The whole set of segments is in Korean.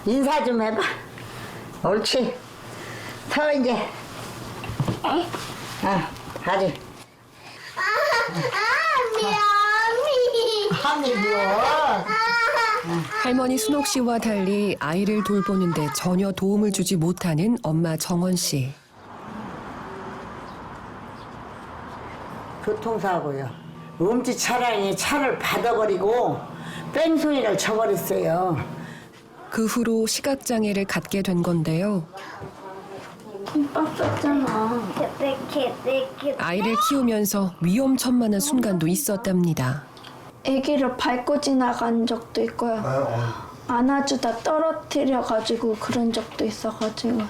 인사 좀 해봐. 옳지. 서 이제. 가지. 미안해. 미워. 할머니 순옥 씨와 달리 아이를 돌보는데 전혀 도움을 주지 못하는 엄마 정원 씨. 교통사고요. 음주 차량이 차를 받아버리고 뺑소니를 쳐버렸어요. 그 후로 시각장애를 갖게 된 건데요. 김밥 썼잖아. 아이를 키우면서 위험천만한 순간도 있었답니다. 아기를 밟고 지나간 적도 있고요. 안아주다 떨어뜨려가지고 그런 적도 있어가지고.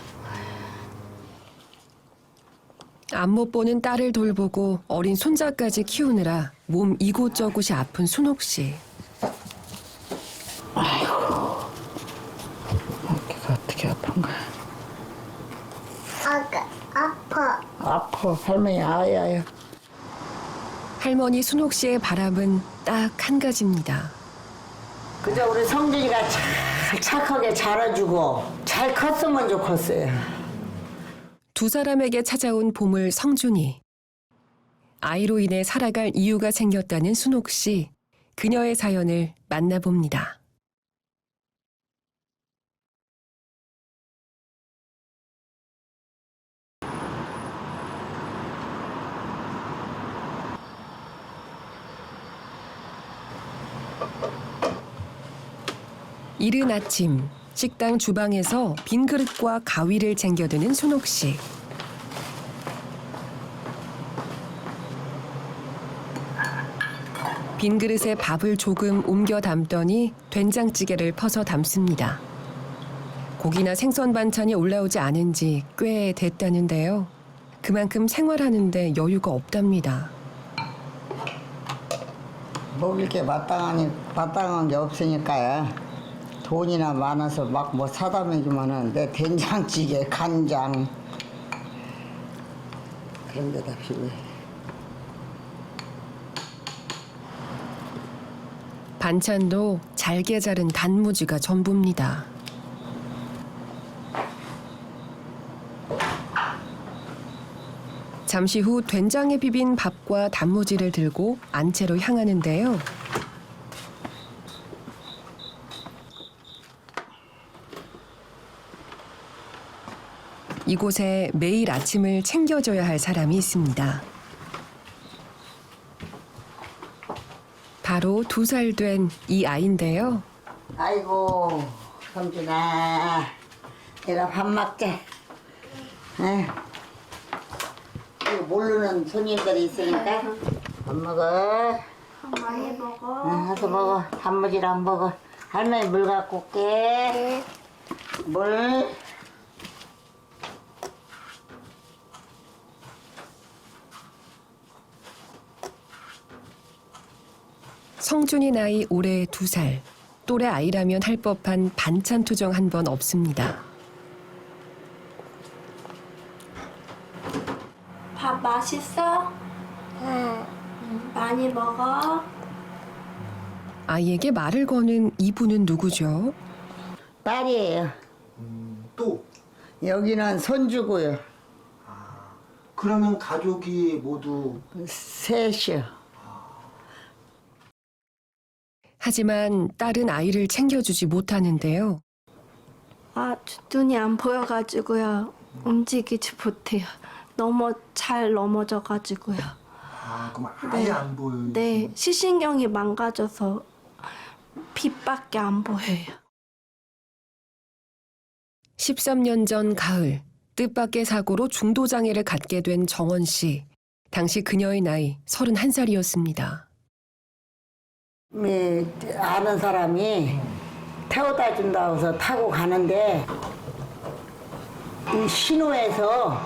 안 못 보는 딸을 돌보고 어린 손자까지 키우느라 몸 이곳저곳이 아픈 순옥 씨. 어깨가 어떻게 아픈 거야? 아파. 아파. 할머니 아야요. 할머니 순옥 씨의 바람은 딱 한 가지입니다. 그저 우리 성준이가 잘 착하게 자라주고 잘 컸으면 좋겠어요. 두 사람에게 찾아온 보물 성준이. 아이로 인해 살아갈 이유가 생겼다는 순옥 씨. 그녀의 사연을 만나봅니다. 이른 아침 식당 주방에서 빈 그릇과 가위를 챙겨드는 순옥 씨. 빈 그릇에 밥을 조금 옮겨 담더니 된장찌개를 퍼서 담습니다. 고기나 생선 반찬이 올라오지 않은 지 꽤 됐다는데요. 그만큼 생활하는데 여유가 없답니다. 먹을 게 마땅한 게 없으니까 돈이나 많아서 막 뭐 사다 먹이면은 내 된장찌개, 간장 그런 데다 필요해. 반찬도 잘게 자른 단무지가 전부입니다. 잠시 후 된장에 비빈 밥과 단무지를 들고 안채로 향하는데요. 이곳에 매일 아침을 챙겨줘야 할 사람이 있습니다. 바로 2살 된 이 아이인데요. 아이고 성준아, 내가 밥 먹자. 이거 모르는 손님들이 있으니까 밥 먹어. 많이 먹어. 와서 먹어. 단무지를 안 먹어. 할머니 물 갖고 올게. 물. 성준이 나이 올해 2살. 또래 아이라면 할 법한 반찬 투정 한 번 없습니다. 밥 맛있어? 많이 먹어. 아이에게 말을 거는 이분은 누구죠? 딸이에요. 또 여기는 손주고요. 그러면 가족이 모두 셋이요. 하지만 딸은 아이를 챙겨주지 못하는데요. 눈이 안 보여가지고요. 움직이지 못해요. 잘 넘어져가지고요. 그럼 아예 네. 안 보여요. 네, 시신경이 망가져서 빛밖에 안 보여요. 13년 전 가을 뜻밖의 사고로 중도장애를 갖게 된 정원 씨. 당시 그녀의 나이 31살이었습니다. 아는 사람이 태워다 준다고 해서 타고 가는데 이 신호에서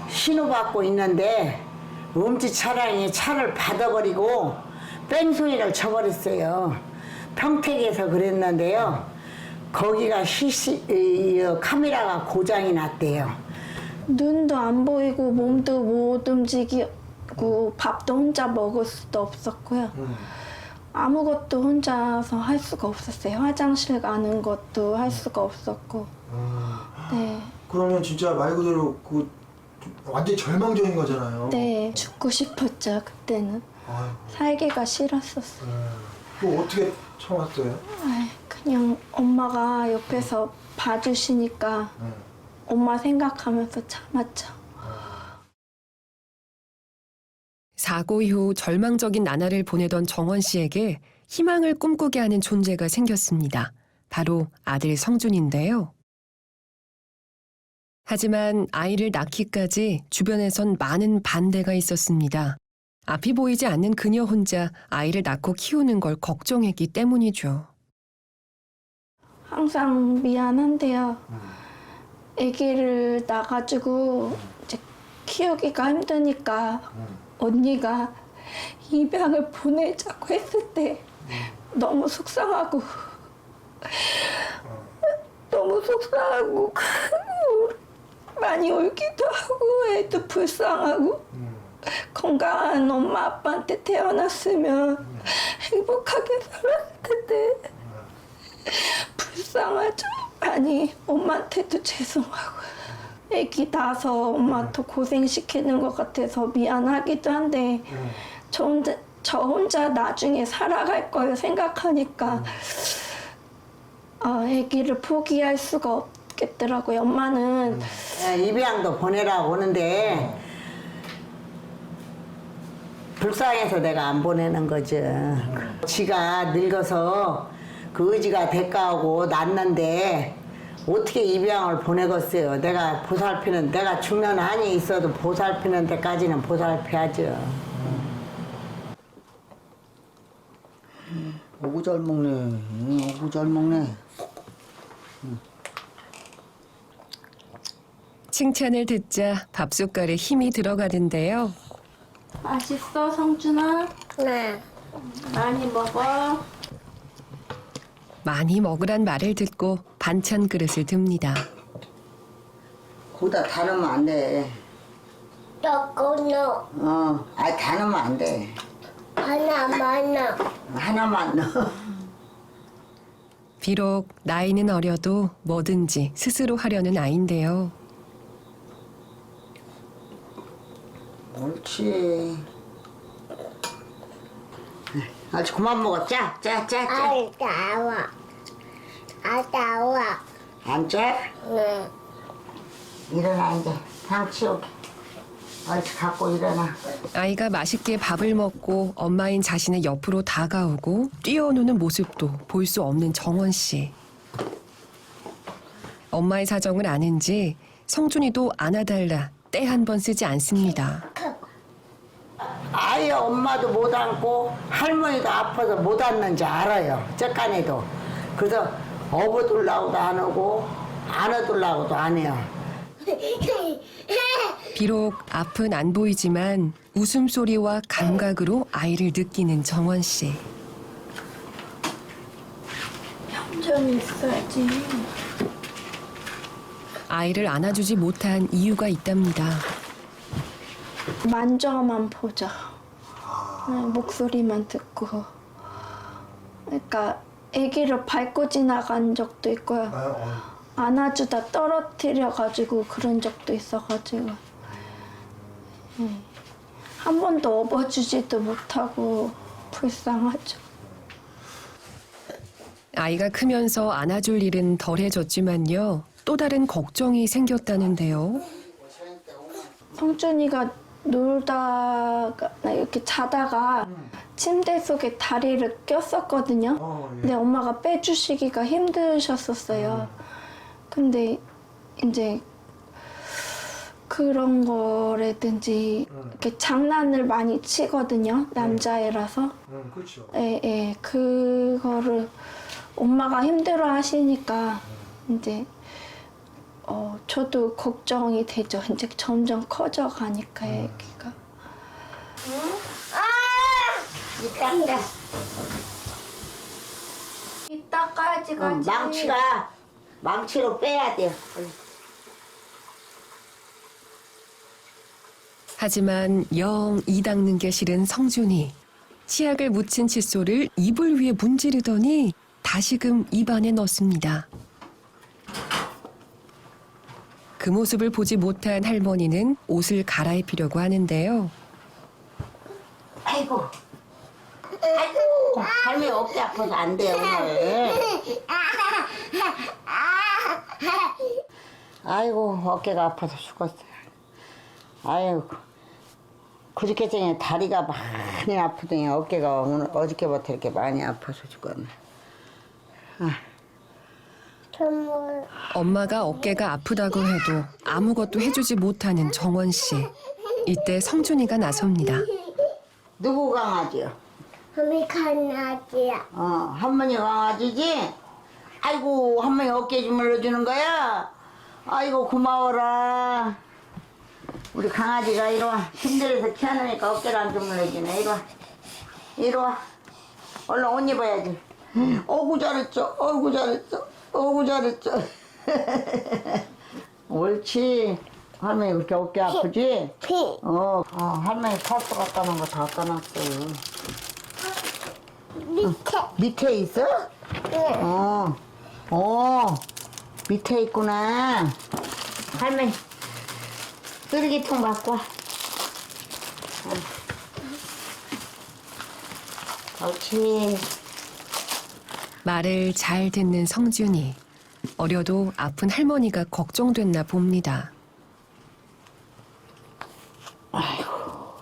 신호받고 있는데 음주 차량이 차를 받아버리고 뺑소니를 쳐버렸어요. 평택에서 그랬는데요. 거기가 카메라가 고장이 났대요. 눈도 안 보이고 몸도 못 움직이고 밥도 혼자 먹을 수도 없었고요. 아무것도 혼자서 할 수가 없었어요. 화장실 가는 것도 할 수가 없었고. 네. 그러면 진짜 말 그대로 그 완전 절망적인 거잖아요. 네, 죽고 싶었죠, 그때는. 아유, 살기가 싫었었어요. 그거 어떻게 참았어요? 아이, 그냥 엄마가 옆에서 봐주시니까 엄마 생각하면서 참았죠. 사고 이후 절망적인 나날을 보내던 정원 씨에게 희망을 꿈꾸게 하는 존재가 생겼습니다. 바로 아들 성준인데요. 하지만 아이를 낳기까지 주변에선 많은 반대가 있었습니다. 앞이 보이지 않는 그녀 혼자 아이를 낳고 키우는 걸 걱정했기 때문이죠. 항상 미안한데요. 아기를 낳아가지고 이제 키우기가 힘드니까 언니가 입양을 보내자고 했을 때 너무 속상하고 많이 울기도 하고 애도 불쌍하고 건강한 엄마 아빠한테 태어났으면 행복하게 살았을 텐데 불쌍하죠. 많이 엄마한테도 죄송하고 애기 낳아서 엄마 더 고생시키는 것 같아서 미안하기도 한데 저 혼자 나중에 살아갈 걸 생각하니까 애기를 포기할 수가 없겠더라고요. 엄마는 입양도 보내라고 오는데 불쌍해서 내가 안 보내는 거죠. 지가 늙어서 그 의지가 대가하고 낳는데 어떻게 입양을 보내겠어요. 내가 보살피는, 내가 죽는 한이 있어도 보살피는 데까지는 보살펴야죠. 오구 잘 먹네. 오구 잘 먹네. 칭찬을 듣자 밥숟갈에 힘이 들어가는데요. 맛있어, 성준아? 네. 많이 먹어. 많이 먹으란 말을 듣고 반찬 그릇을 듭니다. 거기다 다 넣으면 안 돼. 조금요. 다 넣으면 안 돼. 하나만. 하나만 넣어. 비록 나이는 어려도 뭐든지 스스로 하려는 아이인데요. 옳지. 아주 그만 먹어. 짜. 아따워. 안 짜? 네. 일어나 이제. 방 치우게. 옳지 갖고 일어나. 아이가 맛있게 밥을 먹고 엄마인 자신의 옆으로 다가오고 뛰어노는 모습도 볼 수 없는 정원 씨. 엄마의 사정을 아는지 성준이도 안아달라 때 한 번 쓰지 않습니다. 아예 엄마도 못 안고 할머니도 아파서 못 안는지 알아요. 쩍간에도. 그래서 업어둘라고도 안 오고 안아둘라고도 안 해요. 비록 앞은 안 보이지만 웃음소리와 감각으로 아이를 느끼는 정원 씨. 얌전히 있어야지. 아이를 안아주지 못한 이유가 있답니다. 만져만 보자. 목소리만 듣고. 그러니까 아기를 밟고 지나간 적도 있고요. 안아주다 떨어뜨려가지고 그런 적도 있어가지고. 한 번도 업어주지도 못하고 불쌍하죠. 아이가 크면서 안아줄 일은 덜해졌지만요. 또 다른 걱정이 생겼다는데요. 성준이가 놀다가 이렇게 자다가 침대 속에 다리를 꼈었거든요. 예. 근데 엄마가 빼주시기가 힘드셨었어요. 근데 이제 그런 거라든지 이렇게 장난을 많이 치거든요. 남자애라서. 그렇죠. 예, 그거를 엄마가 힘들어 하시니까 이제 저도 걱정이 되죠. 이제 점점 커져 가니까 애기가. 이따까지 가지. 망치로 빼야 돼요. 하지만 영 이 닦는 게 싫은 성준이. 치약을 묻힌 칫솔을 이불 위에 문지르더니 다시금 입안에 넣습니다. 그 모습을 보지 못한 할머니는 옷을 갈아입히려고 하는데요. 아이고. 아이고. 할머니 어깨 아파서 안 돼요, 오늘. 아이고, 어깨가 아파서 죽었어요. 아이고. 그저께 전에 다리가 많이 아프더니 어깨가 오늘 어저께부터 이렇게 많이 아파서 죽었네. 선물. 엄마가 어깨가 아프다고 해도 아무것도 해주지 못하는 정원 씨. 이때 성준이가 나섭니다. 누구 강아지요? 할머니 강아지야. 할머니 강아지지? 아이고, 할머니 어깨 주물러주는 거야? 아이고, 고마워라. 우리 강아지가 이리 와. 힘들어서 키워놓으니까 어깨를 안 주물러주네. 이리 와. 이리 와. 얼른 옷 입어야지. 어구 잘했죠. 어구 잘했죠. 어구 잘했죠. 옳지. 할머니 그렇게 어깨 아프지? 피. 할머니 퍼스 갖다 놓은 거 다 갖다 놨어요. 밑에. 밑에 있어? 응. 밑에 있구나. 할머니, 쓰레기통 갖고 와. 옳지. 말을 잘 듣는 성준이. 어려도 아픈 할머니가 걱정됐나 봅니다. 어깨가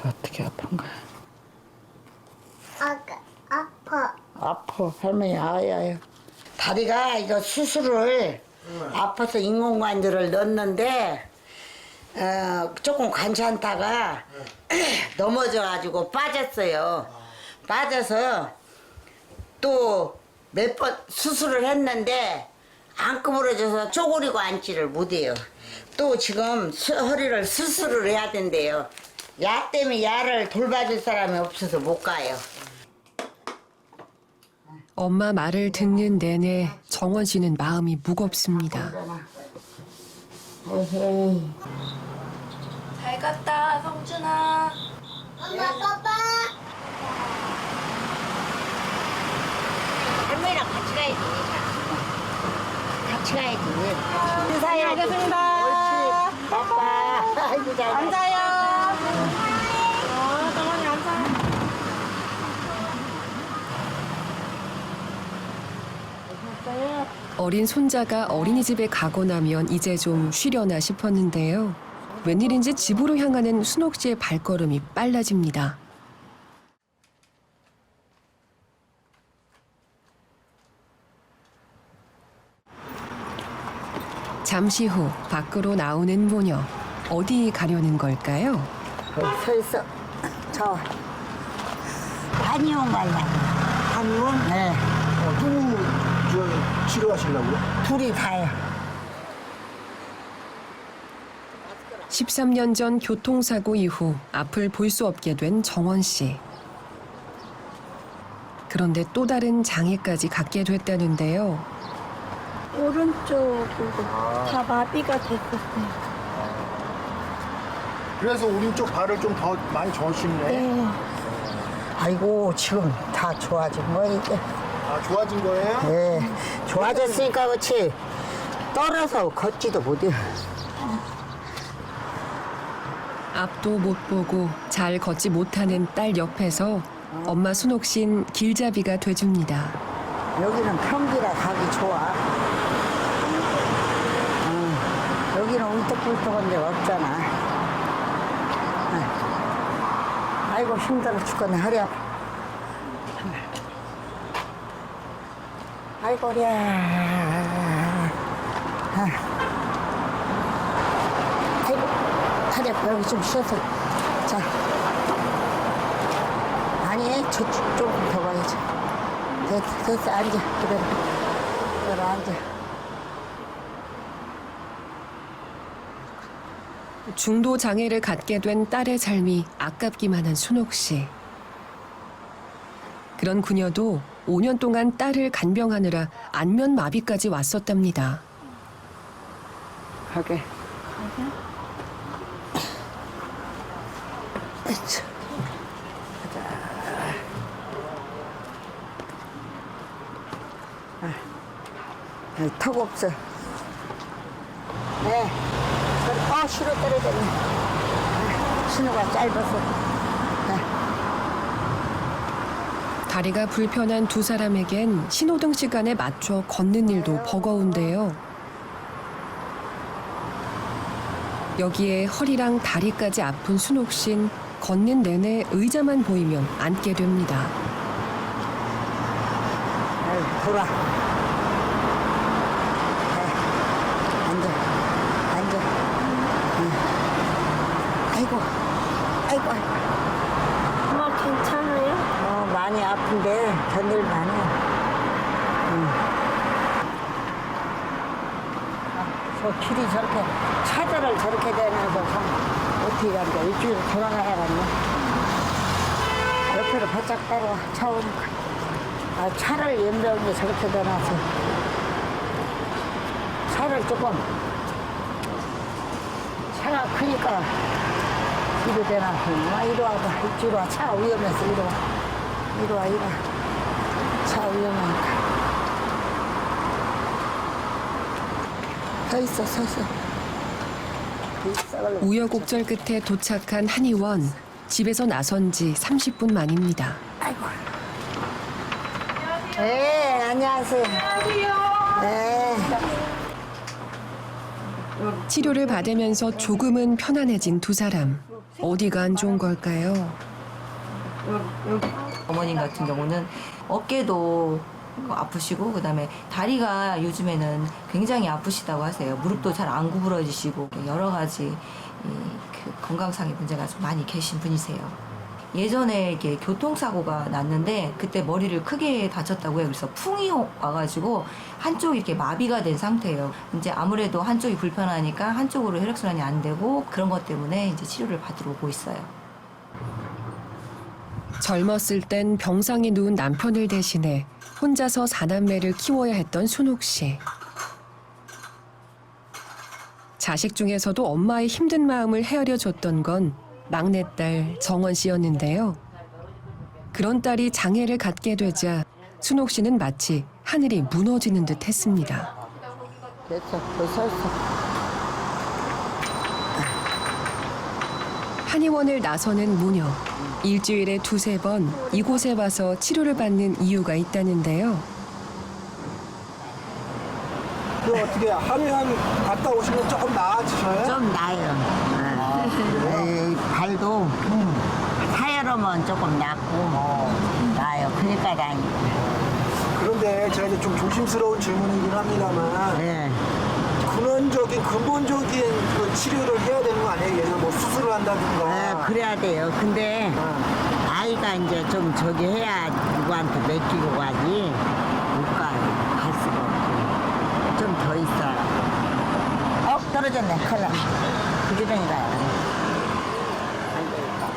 어떻게 아픈가? 아파. 아파, 할머니, 아야야. 다리가 이거 수술을 아파서 인공관절을 넣었는데, 조금 괜찮다가 넘어져가지고 빠졌어요. 빠져서 또 몇 번 수술을 했는데 안 구부러져서 쪼그리고 앉지를 못해요. 또 지금 허리를 수술을 해야 된대요. 야 때문에 야를 돌봐줄 사람이 없어서 못 가요. 엄마 말을 듣는 내내 정원 씨는 마음이 무겁습니다. 에헤이. 잘 갔다, 성준아. 엄마, 빠빠. 할머니랑 같이 가야지. 같이 가야지. 같이. 인사해야지. 알겠습니다. 옳지. 아빠. 아이고, 잘. 앉아요. 정원이 앉아. 어린 손자가 어린이집에 가고 나면 이제 좀 쉬려나 싶었는데요. 웬일인지 집으로 향하는 순옥 씨의 발걸음이 빨라집니다. 잠시 후 밖으로 나오는 모녀. 어디 가려는 걸까요? 거기 서 있어. 저. 한의원 갈라. 한의원? 네. 누구 치료하시려고요? 둘이 다요. 13년 전 교통사고 이후 앞을 볼 수 없게 된 정원 씨. 그런데 또 다른 장애까지 갖게 됐다는데요. 오른쪽으로 다 마비가 됐었어요. 그래서 오른쪽 발을 좀 더 많이 저으시네. 네. 아이고, 지금 다 좋아진 거야, 이제. 아, 좋아진 거예요? 네. 좋아졌으니까 그렇지. 떨어서 걷지도 못해. 앞도 못 보고 잘 걷지 못하는 딸 옆에서 엄마 순옥 씨는 길잡이가 돼줍니다. 여기는 평지라 가기 좋아. 여기는 울떡불떡한 데가 없잖아. 아이고, 힘들어 죽겠네. 허리 아파. 아이고, 허리야. 아이고, 허리 아파. 여기 좀 쉬어서. 자. 아니, 저쪽 조금 더 가야지. 됐어, 앉아. 그래, 앉아. 중도 장애를 갖게 된 딸의 삶이 아깝기만 한 순옥 씨. 그런 그녀도 5년 동안 딸을 간병하느라 안면 마비까지 왔었답니다. 가게. 턱 없어. 네. 신호 떨어졌네. 신호가 짧아서. 다리가 불편한 두 사람에겐 신호등 시간에 맞춰 걷는 일도 버거운데요. 여기에 허리랑 다리까지 아픈 순옥 씨는 걷는 내내 의자만 보이면 앉게 됩니다. 돌아. 앉아. 아이고. 엄마 괜찮아요? 많이 아픈데 견딜만해. 저 길이 저렇게 차들을 저렇게 대면서 어떻게 가니까 이쪽으로 돌아가야겠네. 옆으로 바짝 따라와. 차 오니까. 차를 연병이 저렇게 대놔서 차를 조금 차가 크니까 이리 대놔서 이리 와봐. 이쪽으로 와. 차 위험해서 이리 와. 이리 와. 차 위험하니까. 서 있어. 우여곡절 끝에 도착한 한의원. 집에서 나선 지 30분 만입니다. 아이고. 네, 안녕하세요. 네. 치료를 받으면서 조금은 편안해진 두 사람. 어디가 안 좋은 걸까요? 어머님 같은 경우는 어깨도 아프시고 그다음에 다리가 요즘에는 굉장히 아프시다고 하세요. 무릎도 잘 안 구부러지시고 여러 가지 그 건강상의 문제가 좀 많이 계신 분이세요. 예전에 이렇게 교통사고가 났는데 그때 머리를 크게 다쳤다고 해요. 그래서 풍이 와가지고 한쪽이 이렇게 마비가 된 상태예요. 이제 아무래도 한쪽이 불편하니까 한쪽으로 혈액순환이 안 되고 그런 것 때문에 이제 치료를 받으러 오고 있어요. 젊었을 땐 병상에 누운 남편을 대신해 혼자서 4남매를 키워야 했던 순옥 씨. 자식 중에서도 엄마의 힘든 마음을 헤아려줬던 건 막내딸 정원 씨였는데요. 그런 딸이 장애를 갖게 되자 순옥 씨는 마치 하늘이 무너지는 듯 했습니다. 됐어. 서 있어. 한의원을 나서는 모녀. 일주일에 2-3번 이곳에 와서 치료를 받는 이유가 있다는데요. 그 어떻게 한의원 갔다 오시면 조금 나아지셔요? 좀 나아요. 발도 사여름은 조금 낫고 나아요. 그러니까 다행이에요. 그런데 제가 이제 좀 조심스러운 질문이긴 합니다만 네. 근본적인 그 치료를 해야 되는 거 아니에요? 예를 들어 뭐 수술을 한다든가. 네, 그래야 돼요. 근데 아이가 이제 좀 저기 해야 누구한테 맡기고 가지. 못 가요. 갈 수가 없고. 좀 더 있어요. 떨어졌네. 큰일 났네. 부지런히 가요.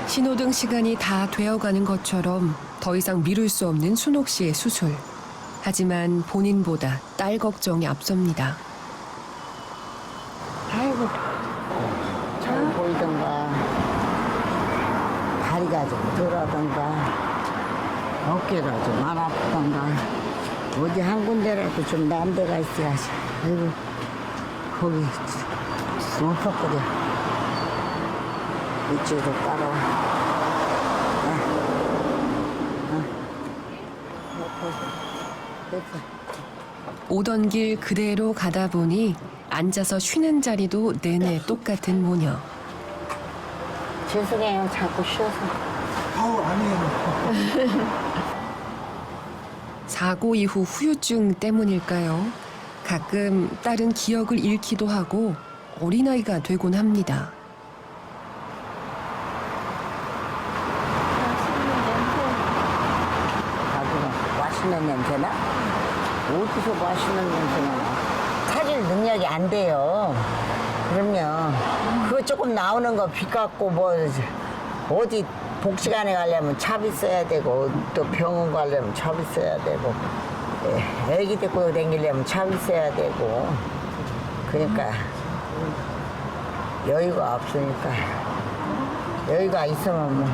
신호등 시간이 다 되어가는 것처럼 더 이상 미룰 수 없는 순옥 씨의 수술. 하지만 본인보다 딸 걱정이 앞섭니다. 아이고, 잘 보이던가, 다리가 좀 덜하던가, 어깨가 좀 안 아프던가, 어디 한 군데라도 좀 난 데가 있어야지. 아이고, 거기, 엎어버려. 이쪽으로 따라와. 됐어. 오던 길 그대로 가다 보니 앉아서 쉬는 자리도 내내 똑같은 모녀. 죄송해요. 자꾸 쉬어서. 아니에요. 사고 이후 후유증 때문일까요? 가끔 딸은 기억을 잃기도 하고 어린아이가 되곤 합니다. 맛있는 냄새나? 어디서 맛있는 냄새나? 사실 능력이 안 돼요. 그러면 그거 조금 나오는 거 빚 갖고 뭐 어디 복지관에 가려면 차비 써야 되고 또 병원 가려면 차비 써야 되고 애기 데리고 다니려면 차비 써야 되고 그러니까 여유가 없으니까 여유가 있으면 뭐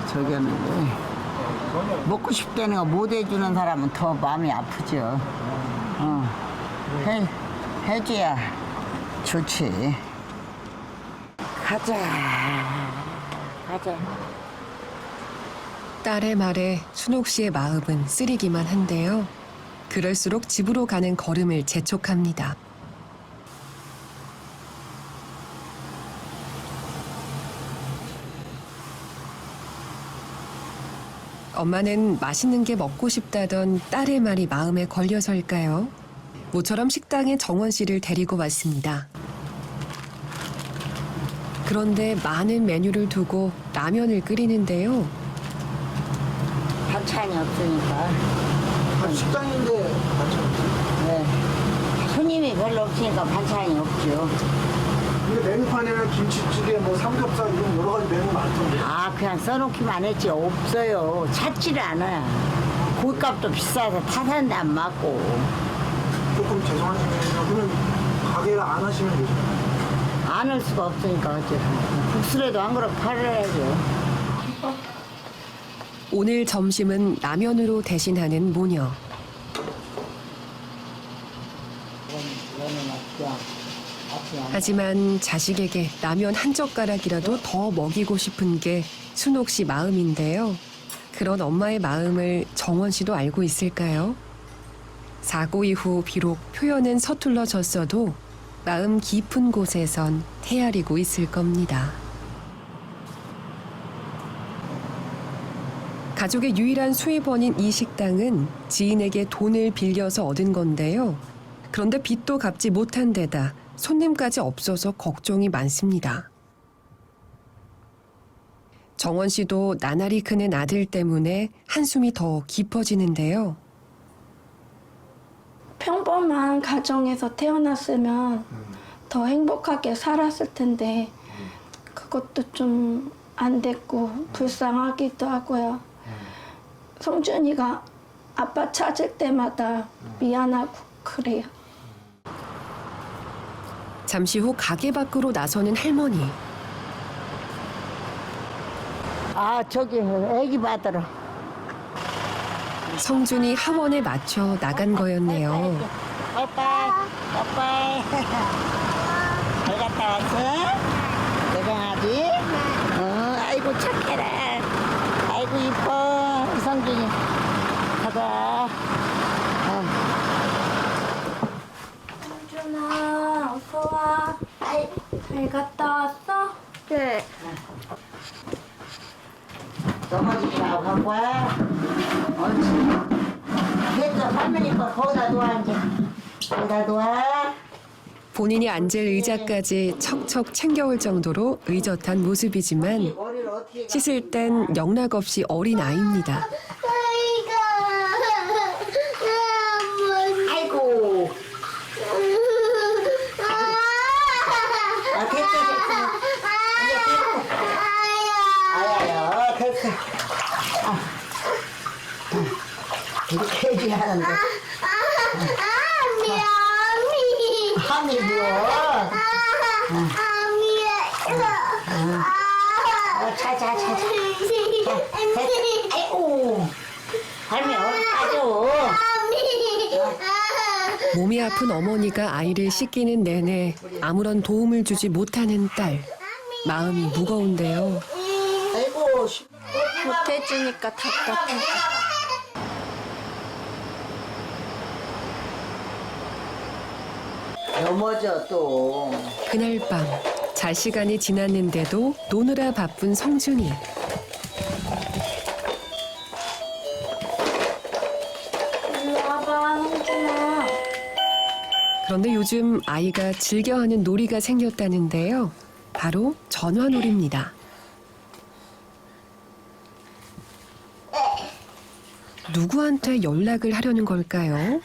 저기 하는데 먹고 싶다는 거 못 해주는 사람은 더 마음이 아프죠. 해줘야 좋지. 가자. 딸의 말에 순옥 씨의 마음은 쓰리기만 한데요. 그럴수록 집으로 가는 걸음을 재촉합니다. 엄마는 맛있는 게 먹고 싶다던 딸의 말이 마음에 걸려서일까요? 모처럼 식당에 정원 씨를 데리고 왔습니다. 그런데 많은 메뉴를 두고 라면을 끓이는데요. 반찬이 없으니까. 식당인데 반찬 없어요? 네. 손님이 별로 없으니까 반찬이 없죠. 근데 메뉴판에는 김치찌개, 뭐 삼겹살 이런 여러 가지 메뉴 많던데. 그냥 써놓기만 했지 없어요. 찾지를 않아요. 고깃값도 비싸서 타산데 안 맞고. 조금 죄송하시면 그러면 가게를 안 하시면 되죠. 안 할 수가 없으니까 어째. 국수라도 한 그릇 팔아야죠. 오늘 점심은 라면으로 대신하는 모녀. 하지만 자식에게 라면 한 젓가락이라도 더 먹이고 싶은 게 순옥 씨 마음인데요. 그런 엄마의 마음을 정원 씨도 알고 있을까요? 사고 이후 비록 표현은 서툴러졌어도 마음 깊은 곳에선 헤아리고 있을 겁니다. 가족의 유일한 수입원인 이 식당은 지인에게 돈을 빌려서 얻은 건데요. 그런데 빚도 갚지 못한 데다 손님까지 없어서 걱정이 많습니다. 정원 씨도 나날이 크는 아들 때문에 한숨이 더 깊어지는데요. 평범한 가정에서 태어났으면 더 행복하게 살았을 텐데 그것도 좀 안 됐고 불쌍하기도 하고요. 성준이가 아빠 찾을 때마다 미안하고 그래요. 잠시 후 가게 밖으로 나서는 할머니. 저기 애기 받으러. 성준이 하원에 맞춰 나간 거였네요. 빠이빠이. 잘 갔다 왔어? 대장아지? 아이고 착해라. 아이고 이뻐 우리 성준이. 가자. 성준아 어서 와. 잘 갔다 왔어? 네. 넘어지지 말고 갖고 와. 옳지. 됐어. 할머니 거 거기다 놓아 이제. 거기다 놓아. 본인이 앉을 의자까지 척척 챙겨올 정도로 의젓한 모습이지만 머리를 어떻게 씻을 땐 영락없이 어린 아이입니다. 아이고. 됐어. 아야야 됐어. 이렇게 해줘야 하는데. 함이 부어. 자. 아이고. 할머니 빠져. 몸이 아픈 어머니가 아이를 씻기는 내내 아무런 도움을 주지 못하는 딸. 마음이 무거운데요. 아이고. 못해주니까 답답해. 넘어져 또. 그날 밤 잘 시간이 지났는데도 노느라 바쁜 성준이. 일로 와봐 성준아. 그런데 요즘 아이가 즐겨하는 놀이가 생겼다는데요. 바로 전화놀이입니다. 누구한테 연락을 하려는 걸까요?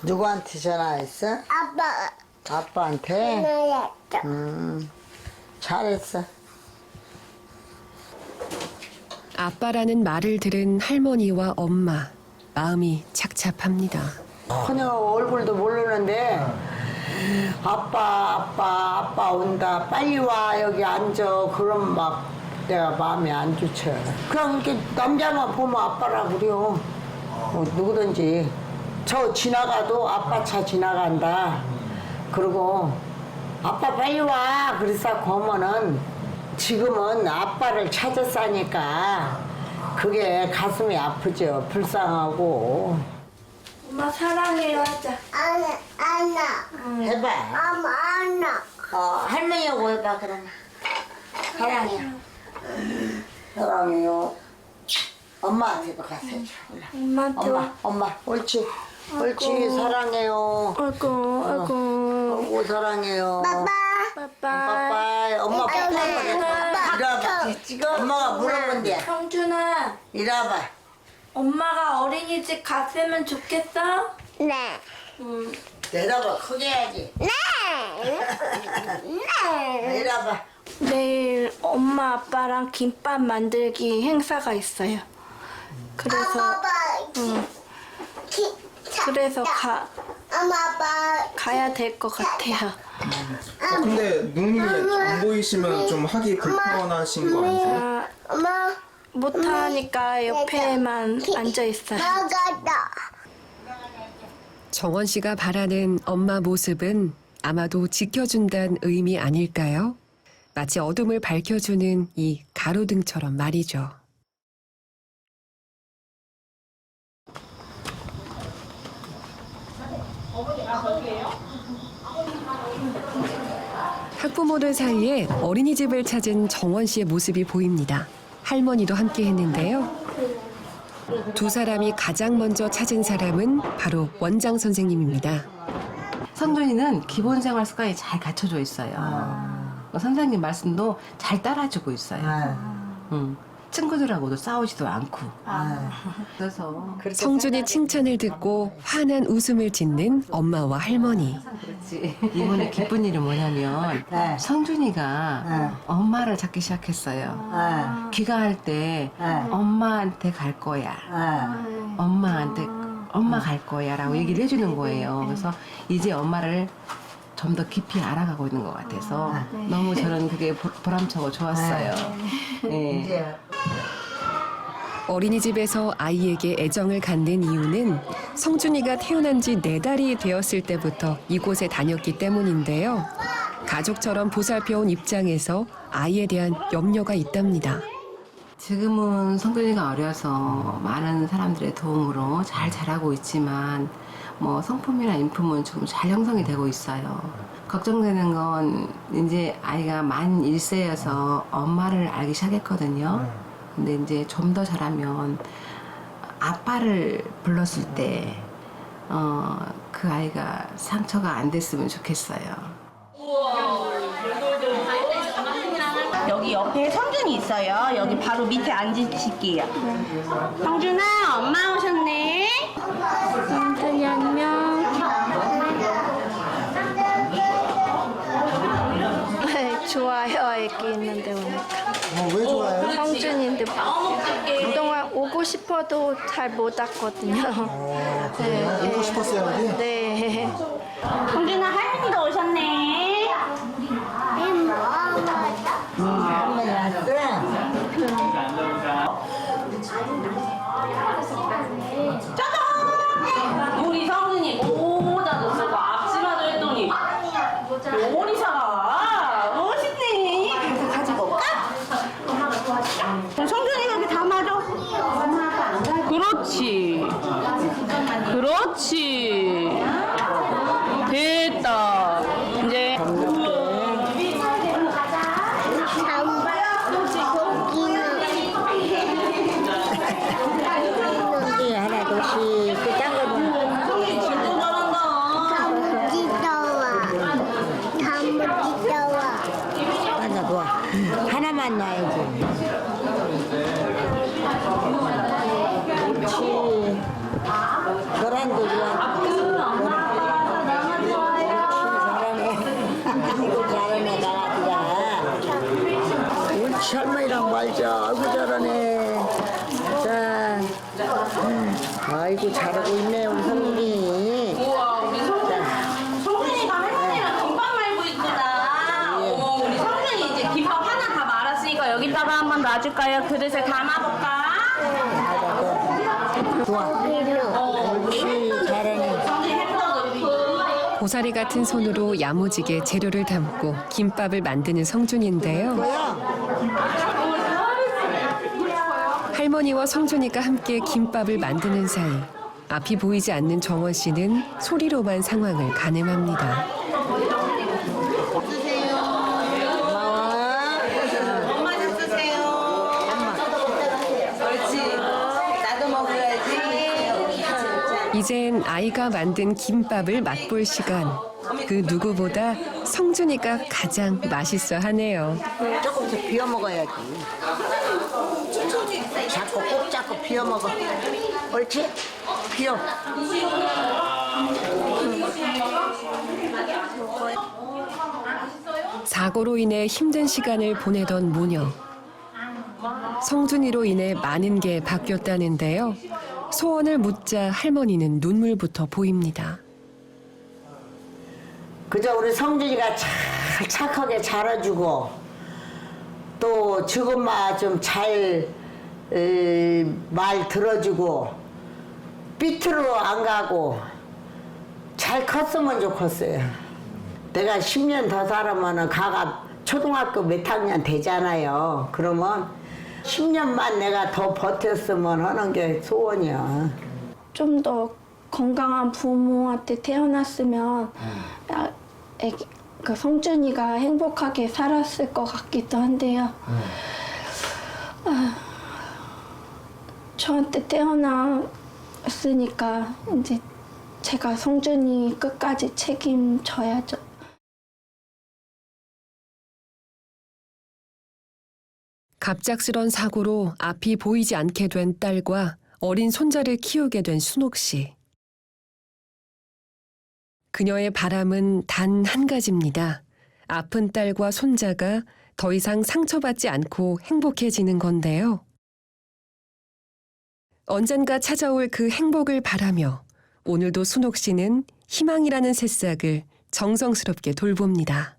누구한테 전화했어? 아빠. 아빠한테? 나였죠. 잘했어. 아빠라는 말을 들은 할머니와 엄마. 마음이 착잡합니다. 전혀 얼굴도 모르는데 아빠 온다 빨리 와 여기 앉아 그럼 막 내가 마음이 안 좋죠. 그냥 이렇게 남자만 보면 아빠라 그래요. 누구든지. 저 지나가도 아빠 차 지나간다. 그리고 아빠 빨리 와. 그래서 보면은 지금은 아빠를 찾았으니까 그게 가슴이 아프죠. 불쌍하고. 엄마 사랑해요 하자. 해봐. 할머니하고 해봐 그러면. 사랑해요. 사랑해요. 엄마한테도 가서 해줘. 엄마한테 엄마, 옳지. 옳지, 사랑해요. 아이고. 사랑해요. 빠빠이. 빠빠이. 엄마 빠빠이. 이리 와봐. 엄마가 물어본대. 성준아, 이리 와봐. 엄마가 어린이집 갔으면 좋겠어? 네. 대답을 크게 해야지. 이리 와봐. 내일 엄마 아빠랑 김밥 만들기 행사가 있어요. 그래서 가야 될 것 같아요. 근데 눈이 안 보이시면 좀 하기 불편하신 거 아니세요? 못하니까 옆에만 앉아 있어요. 정원 씨가 바라는 엄마 모습은 아마도 지켜준다는 의미 아닐까요? 마치 어둠을 밝혀주는 이 가로등처럼 말이죠. 학부모들 사이에 어린이집을 찾은 정원 씨의 모습이 보입니다. 할머니도 함께 했는데요. 두 사람이 가장 먼저 찾은 사람은 바로 원장 선생님입니다. 성준이는 기본 생활 습관이 잘 갖춰져 있어요. 선생님 말씀도 잘 따라주고 있어요. 친구들하고도 싸우지도 않고. 그래서 성준이 칭찬을 듣고 환한 웃음을 짓는 엄마와 할머니. 그렇지. 이번에 기쁜 일이 뭐냐면 네. 성준이가 엄마를 찾기 시작했어요. 귀가할 때 엄마한테 갈 거야. 엄마 갈 거야라고 얘기를 해주는 거예요. 그래서 이제 엄마를 좀 더 깊이 알아가고 있는 것 같아서 너무 저는 그게 보람차고 좋았어요. 네. 어린이집에서 아이에게 애정을 갖는 이유는 성준이가 태어난 지 4달이 되었을 때부터 이곳에 다녔기 때문인데요. 가족처럼 보살펴온 입장에서 아이에 대한 염려가 있답니다. 지금은 성준이가 어려서 많은 사람들의 도움으로 잘 자라고 있지만 뭐 성품이나 인품은 좀 잘 형성이 되고 있어요. 걱정되는 건 이제 아이가 만 1세여서 엄마를 알기 시작했거든요. 근데 이제 좀 더 자라면 아빠를 불렀을 때 그 아이가 상처가 안 됐으면 좋겠어요. 여기 옆에 성준이 있어요. 여기 바로 밑에 앉으실게요. 성준아, 엄마 오셨네. 성준이 안녕. 좋아요, 애기 있는데 오니까. 왜 좋아해요? 성준인데 그동안 오고 싶어도 잘 못 왔거든요. 오고 싶었어요, 여기? 네. 성준아, 할머니가 오셨네. 할머니 왔어? 짜잔! 우리 성준이 모자도 쓰고 앞치마도 했더니 오리사가 멋있네. 가지고 올까? 성준이가 여기 담아줘. 그렇지. 그렇지. 됐다. 이제 성준이 하나 둘씩 그딴 거는 성준이 진짜 잘한다. 하나 놔. 하나만 놔야지. 그렇지. 계란도 좋아. 잘하네 나가지가. 옳지 할머니랑 말자. 아이고 잘하네. 자, 아이고 잘하고 있네 우리 성준이. 우와, 우리 성준이가 할머니랑 김밥 말고 있구나. 어머, 우리 성준이 이제 김밥 하나 다 말았으니까 여기다가 한번 놔줄까요? 그릇에 담아볼까? 좋아. 옳지, 잘하네. 고사리 같은 손으로 야무지게 재료를 담고 김밥을 만드는 성준인데요. 할머니와 성준이가 함께 김밥을 만드는 사이 앞이 보이지 않는 정원 씨는 소리로만 상황을 가늠합니다. 엄마 좀 쓰세요. 옳지. 나도 먹어야지. 이젠 아이가 만든 김밥을 맛볼 시간. 그 누구보다 성준이가 가장 맛있어 하네요. 조금씩 비워 먹어야지. 자꾸 꼭 잡고 비워 먹어. 옳지? 비워. 사고로 인해 힘든 시간을 보내던 모녀. 성준이로 인해 많은 게 바뀌었다는데요. 소원을 묻자 할머니는 눈물부터 보입니다. 그저 우리 성준이가 잘 착하게 자라주고 또 지금만 좀 잘 말 들어주고 삐뚤어 안 가고 잘 컸으면 좋겠어요. 내가 10년 더 살아면은 가가 초등학교 몇 학년 되잖아요. 그러면 10년만 내가 더 버텼으면 하는 게 소원이야. 좀 더 건강한 부모한테 태어났으면 그 성준이가 행복하게 살았을 것 같기도 한데요. 저한테 태어났으니까 이제 제가 성준이 끝까지 책임져야죠. 갑작스런 사고로 앞이 보이지 않게 된 딸과 어린 손자를 키우게 된 순옥 씨. 그녀의 바람은 단 한 가지입니다. 아픈 딸과 손자가 더 이상 상처받지 않고 행복해지는 건데요. 언젠가 찾아올 그 행복을 바라며 오늘도 순옥 씨는 희망이라는 새싹을 정성스럽게 돌봅니다.